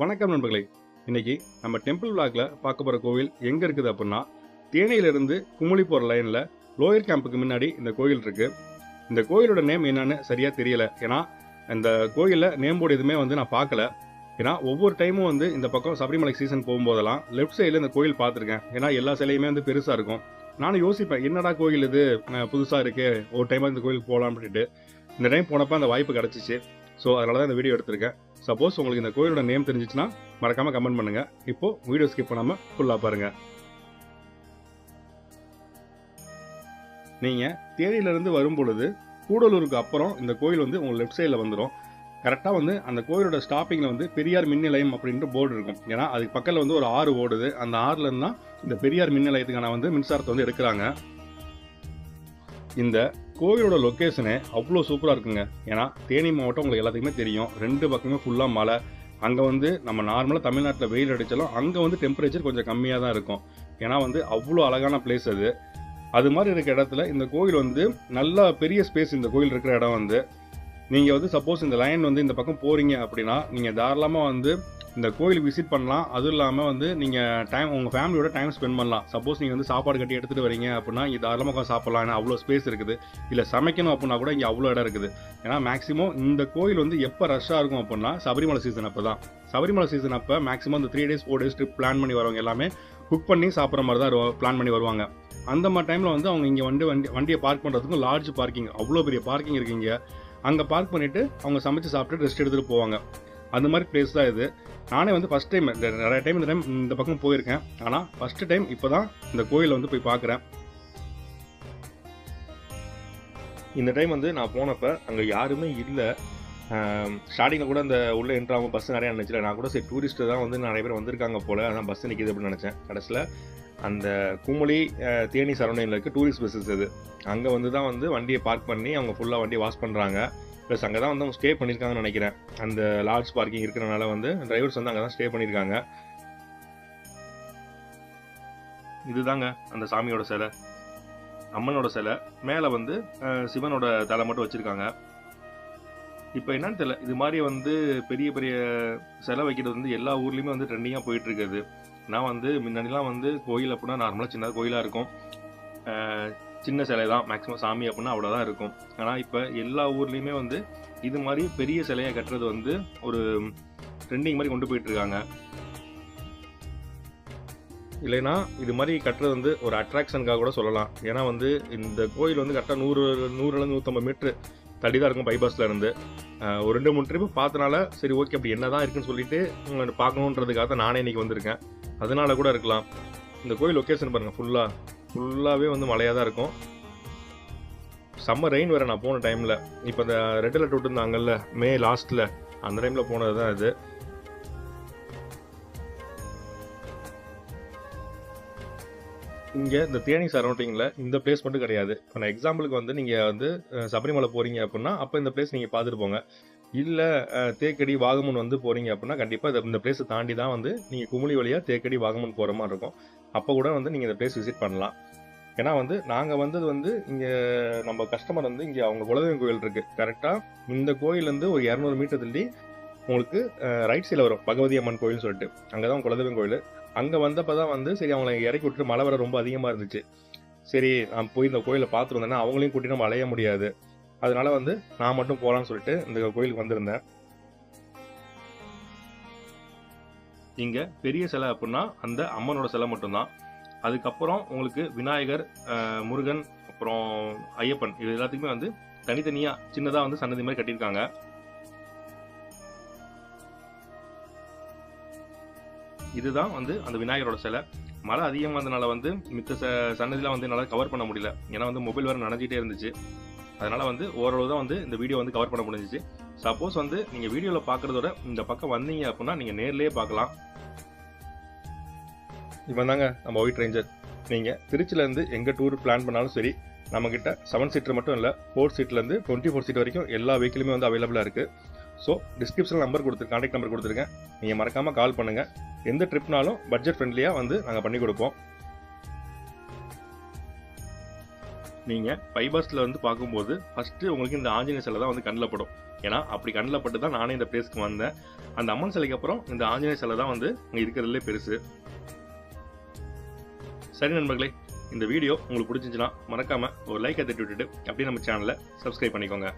வணக்கம் நண்பர்களே. இன்னைக்கு நம்ம டெம்பிள் விளாக்ல பார்க்க போற கோவில் எங்க இருக்குது அப்படின்னா, தேனியிலிருந்து குமுளி போற லைன்ல லோயர் கேம்புக்கு முன்னாடி இந்த கோயில் இருக்கு. இந்த கோயிலோட நேம் என்னன்னு சரியா தெரியல. ஏன்னா இந்த கோயில்ல நேம் போர்டு எதுவுமே நான் பார்க்கல. ஏன்னா ஒவ்வொரு டைமும் இந்த பக்கம் சபரிமலை சீசன் போகும்போதெல்லாம் லெஃப்ட் சைடில் இந்த கோயில் பார்த்துருக்கேன். ஏன்னா எல்லா சிலையுமே பெருசா இருக்கும். நானும் யோசிப்பேன், என்னடா கோயில் இது புதுசா இருக்கு, ஒரு டைம் இந்த கோயிலுக்கு போகலாம் அப்படின்ட்டு. இந்த டைம் போனப்ப அந்த வாய்ப்பு கிடைச்சிச்சு. ஸோ அதனால தான் இந்த வீடியோ எடுத்திருக்கேன். சப்போஸ் உங்களுக்கு இந்த கோயிலோட நேம் தெரிஞ்சிச்சுன்னா மறக்காம கமெண்ட் பண்ணுங்க. இப்போ வீடியோ ஸ்கிப் பண்ணாம ஃபுல்லா பாருங்க. நீங்க தேனியிலிருந்து வரும் பொழுது கூடலூருக்கு அப்புறம் இந்த கோயில் உங்க லெஃப்ட் சைடில் வந்துடும். கரெக்டாக அந்த கோயிலோட ஸ்டாப்பிங்கில் பெரியார் மின் நிலையம் அப்படின்ற போர்டு இருக்கும். ஏன்னா அதுக்கு பக்கத்தில் ஒரு ஆறு ஓடுது. அந்த ஆறுல இருந்து தான் இந்த பெரியார் மின் நிலையத்துக்கான மின்சாரத்தை எடுக்கிறாங்க. இந்த கோயிலோட லொக்கேஷனே அவ்வளோ சூப்பராக இருக்குங்க. ஏன்னா தேனி மாவட்டம் உங்களுக்கு எல்லாத்துக்குமே தெரியும், ரெண்டு பக்கமே ஃபுல்லாக மலை. அங்கே நம்ம நார்மலாக தமிழ்நாட்டில் வெயில் அடித்தாலும் அங்கே டெம்பரேச்சர் கொஞ்சம் கம்மியாக தான் இருக்கும். ஏன்னா அவ்வளோ அழகான பிளேஸ் அது. அது மாதிரி இருக்கிற இடத்துல இந்த கோயில் நல்லா பெரிய ஸ்பேஸ். இந்த கோயில் இருக்கிற இடம் நீங்கள் சப்போஸ் இந்த லைன் இந்த பக்கம் போகிறீங்க அப்படின்னா நீங்கள் தாராளமாக இந்த கோயில் விசிட் பண்ணலாம். அதுவும் இல்லாமல் நீங்கள் உங்கள் ஃபேமிலியோட டைம் ஸ்பெண்ட் பண்ணலாம். சப்போஸ் நீங்கள் சாப்பாடு கட்டி எடுத்துகிட்டு வரீங்க அப்படின்னா இங்கே தாராளமாக சாப்பிட்லாம். ஏன்னா அவ்வளோ ஸ்பேஸ் இருக்குது. இல்லை சமைக்கணும் அப்படின்னா கூட இங்கே அவ்வளோ இடம் இருக்குது. ஏன்னா மேக்ஸிமம் இந்த கோயில் எப்போ ரஷ்ஷாக இருக்கும் அப்படின்னா சபரிமலை சீசன் அப்போ தான். சபரிமலை சீசன் அப்போ மேக்ஸிமம் இந்த 3 days 4 days ட்ரிப் பிளான் பண்ணி வரவங்க எல்லாமே குக் பண்ணி சாப்பிட்ற மாதிரி தான் பிளான் பண்ணி வருவாங்க. அந்த மாதிரி டைமில் அவங்க இங்கே வண்டியை பார்க் பண்ணுறதுக்கும் லார்ஜ் பார்க்கிங், அவ்வளோ பெரிய பார்க்கிங் இருக்குங்க. அங்கே பார்க் பண்ணிவிட்டு அவங்க சமைச்சு சாப்பிட்டு ரெஸ்ட் எடுத்துகிட்டு போவாங்க. அந்த மாதிரி பிளேஸ் தான் இது. நானே ஃபஸ்ட் டைம், நிறைய டைம் இந்த பக்கம் போயிருக்கேன். ஆனால் ஃபஸ்ட்டு டைம் இப்போ தான் இந்த கோயிலை போய் பார்க்குறேன். இந்த டைம் நான் போனப்போ அங்கே யாருமே இல்லை. ஸ்டார்டிங்கில் கூட அந்த உள்ளே என்ட்ராகும் பஸ் நிறையா நினச்சில. நான் கூட சரி டூரிஸ்ட்டு தான் நிறைய பேர் வந்திருக்காங்க போல், அதான் பஸ் நிற்கிது அப்படின்னு நினச்சேன். கடைசியில் அந்த குமுளி தேனி சரௌண்டிங்கில் இருக்க டூரிஸ்ட் பஸ்ஸஸ் இது. அங்கே தான் வண்டியை பார்க் பண்ணி அவங்க ஃபுல்லாக வண்டியை வாஷ் பண்ணுறாங்க. ப்ளஸ் அங்கே தான் அவங்க ஸ்டே பண்ணியிருக்காங்கன்னு நினைக்கிறேன். அந்த லார்ஜ் பார்க்கிங் இருக்கிறனால டிரைவர்ஸ் அங்கே தான் ஸ்டே பண்ணியிருக்காங்க. இதுதாங்க அந்த சாமியோட சிலை, அம்மனோட சிலை. மேலே சிவனோட தலை மட்டும் வச்சுருக்காங்க. இப்போ என்னன்னு தெரியல, இது மாதிரி பெரிய பெரிய சிலை வைக்கிறது எல்லா ஊர்லேயுமே ட்ரெண்டிங்காக போயிட்டு இருக்குது. நான் முன்னாடிலாம் கோயில் அப்படின்னா நார்மலாக சின்ன கோயிலாக இருக்கும், சின்ன சிலை தான் மேக்ஸிமம், சாமி அப்படின்னா அவ்வளோதான் இருக்கும். ஆனால் இப்போ எல்லா ஊர்லேயுமே இது மாதிரி பெரிய சிலையை கட்டுறது ஒரு ட்ரெண்டிங் மாதிரி கொண்டு போயிட்டுருக்காங்க. இல்லைன்னா இது மாதிரி கட்டுறது ஒரு அட்ராக்ஷனுக்காக கூட சொல்லலாம். ஏன்னா இந்த கோயில் கரெக்டாக 100-150 மீட்ரு தள்ளி தான் இருக்கும் பைபாஸில் இருந்து. ஒரு 2-3 ட்ரிப்பு பார்த்தனால சரி ஓகே அப்படி என்ன தான் இருக்குன்னு சொல்லிட்டு பார்க்கணுன்றதுக்காக தான் நானே இன்றைக்கி வந்திருக்கேன். அதனால கூட இருக்கலாம். இந்த கோயில் லொக்கேஷன் பாருங்கள், ஃபுல்லாகவே மழையாக தான் இருக்கும். சம்மர் ரெயின் வேறு நான் போன டைமில். இப்போ இந்த ரெட் அலர்ட் விட்டுருந்தாங்கல்ல மே லாஸ்ட்டில், அந்த டைமில் போனது தான் இது. இங்கே இந்த தேனி சரௌண்டிங்கில் இந்த பிளேஸ் மட்டும் கிடையாது. இப்போ நான் எக்ஸாம்பிளுக்கு நீங்கள் சபரிமலை போகிறீங்க அப்படின்னா அப்போ இந்த பிளேஸ் நீங்கள் பார்த்துட்டு போங்க. இல்லை தேக்கடி வாகமன் போகிறீங்க அப்படின்னா கண்டிப்பாக இந்த பிளேஸை தாண்டி தான் நீங்கள் குமுளி வழியாக தேக்கடி வாகமன் போகிற மாதிரி இருக்கும். அப்போ கூட நீங்கள் இந்த பிளேஸ் விசிட் பண்ணலாம். ஏன்னா நாங்கள் வந்தது இங்கே நம்ம கஸ்டமர் இங்கே அவங்க குலதெய்வம் கோயில் இருக்குது. கரெக்டாக இந்த கோயிலேருந்து ஒரு 200 மீட்டர் தள்ளி உங்களுக்கு ரைட் சைடில் வரும் பகவதி அம்மன் கோயில்னு சொல்லிட்டு. அங்கே தான் குலதெய்வம் கோயில். அங்கே வந்தப்போ தான் சரி அவங்களை இறக்கி விட்டுட்டு மழை வர ரொம்ப அதிகமாக இருந்துச்சு. சரி நான் போய் இந்த கோயிலை பார்த்துட்டு வந்தேன்னா அவங்களையும் கூட்டி நம்ம அலைய முடியாது. அதனால நான் மட்டும் போகலான்னு சொல்லிட்டு இந்த கோயிலுக்கு வந்திருந்தேன். இங்கே பெரிய சிலை அப்படின்னா அந்த அம்மனோட சிலை மட்டும்தான். அதுக்கப்புறம் உங்களுக்கு விநாயகர், முருகன், அப்புறம் ஐயப்பன், இது எல்லாத்துக்குமே தனித்தனியாக சின்னதாக சன்னதி மாதிரி கட்டியிருக்காங்க. இதுதான் அந்த விநாயகரோட சிலை. மழை அதிகமாக இருந்தனால மித்த சன்னதிலாம் நல்லா கவர் பண்ண முடியல. ஏன்னா மொபைல் வேறு நனைஞ்சிட்டே இருந்துச்சு. அதனால் ஓரளவு தான் இந்த வீடியோ கவர் பண்ண முடிஞ்சிச்சு. சப்போஸ் நீங்கள் வீடியோவில் பார்க்குறதோட இந்த பக்கம் வந்தீங்க அப்படின்னா நீங்கள் நேர்லேயே பார்க்கலாம். இப்போ தாங்க நம்ம ஒயிட் ரேஞ்சர். நீங்கள் திருச்சியிலேருந்து எங்கே டூர் பிளான் பண்ணாலும் சரி, நம்மக்கிட்ட 7 சீட்டர் மட்டும் இல்லை 4 சீட்லேருந்து 24 சீட் வரைக்கும் எல்லா வெஹிக்கிளுமே அவைலபிளாக இருக்குது. ஸோ டிஸ்கிரிப்ஷனில் கான்டாக்ட் நம்பர் கொடுத்துருக்கேன். நீங்கள் மறக்காமல் கால் பண்ணுங்கள். எந்த ட்ரிப்னாலும் பட்ஜெட் ஃப்ரெண்ட்லியாக நாங்கள் பண்ணி கொடுப்போம். நீங்கள் ஃபைபர்ஸில் வந்து பார்க்கும்போது ஃபஸ்ட்டு உங்களுக்கு இந்த ஆஞ்சநேயர் சிலை தான் வந்து கண்ணில் படும். ஏன்னா அப்படி கண்ணில் பட்டு தான் நானே இந்த பிளேஸ்க்கு வந்தேன். அந்த அம்மன் சிலைக்கு அப்புறம் இந்த ஆஞ்சநேயர் சிலை தான் வந்து இங்கே இருக்கிறதுலே பெருசு. சரி நண்பர்களே, இந்த வீடியோ உங்களுக்கு பிடிச்சிருந்துச்சுன்னா மறக்காமல் ஒரு லைக்கை தட்டி விட்டுட்டு அப்படியே நம்ம சேனலை சப்ஸ்கிரைப் பண்ணிக்கோங்க.